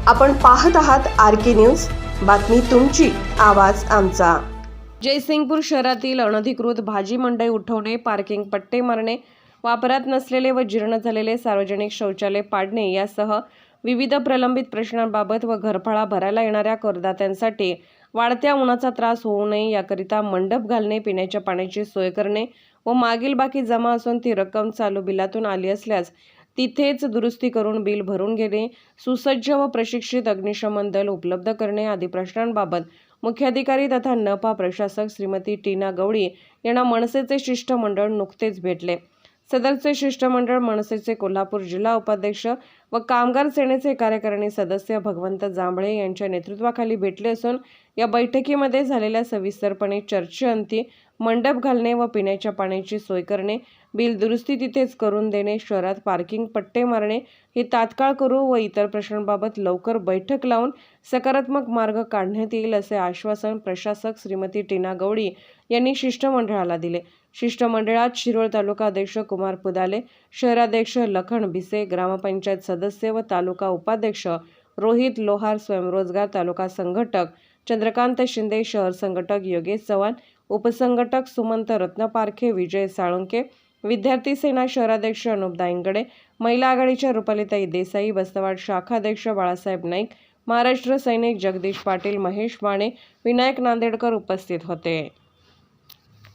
आपण पाहत आहात RK न्यूज, बातमी तुमची, आवाज आमचा। जयसिंगपूर शहरातील अनधिकृत भाजी मंडई उठवणे, पार्किंग पट्टे मारणे, वापरात नसलेले व जीर्ण झालेले सार्वजनिक शौचालय पाडणे यासह विविध प्रलंबित प्रश्नांबाबत व घरफाळा भरायला येणाऱ्या करदात्यांसाठी वाढत्या उन्हाचा त्रास होऊ नये याकरिता मंडप घालणे, पिण्याच्या पाण्याची सोय करणे व मागील बाकी जमा असून ती रक्कम चालू बिलातून आली असल्यास तिथेच दुरुस्ती करून बिल भरून घेणे, सुसज्ज व प्रशिक्षित अग्निशमन दल उपलब्ध करणे आदी प्रश्नांबाबत मुख्याधिकारी तथा नपा प्रशासक श्रीमती टीना गवळी यांना मनसेचे शिष्टमंडळ नुकतेच भेटले। सदरचे शिष्टमंडळ मनसेचे कोल्हापूर जिल्हा उपाध्यक्ष व कामगार सेनेचे कार्यकारिणी सदस्य भगवंत जांभळे यांच्या नेतृत्वाखाली भेटले असून या बैठकीमध्ये झालेल्या सविस्तरपणे चर्चेअंती मंडप घालणे व पिण्याच्या पाण्याची सोय करणे, बिल दुरुस्ती तिथेच करून देणे, शहरात पार्किंग पट्टे मारणे हे तात्काळ करू व इतर प्रश्नांबाबत लवकर बैठक लावून सकारात्मक मार्ग काढण्यात येईल असे आश्वासन प्रशासक श्रीमती टीना गवळी यांनी शिष्टमंडळाला दिले। शिष्टमंडळात शिरोळ तालुका अध्यक्ष कुमार पुदाले, शहराध्यक्ष लखन भिसे, ग्रामपंचायत सदस्य व तालुका उपाध्यक्ष रोहित लोहार, स्वयंरोजगार तालुका संघटक चंद्रकांत शिंदे, शहर संघटक योगेश चव्हाण, उपसंघटक सुमंत रत्नपारखे, विजय साळुंके, विद्यार्थी सेना शहराध्यक्ष अनुप दायंगडे, महिला आघाडीच्या रुपालीताई देसाई, बस्तवाड शाखाध्यक्ष बाळासाहेब नाईक, महाराष्ट्र सैनिक जगदीश पाटील, महेश माने, विनायक नांदेडकर उपस्थित होते।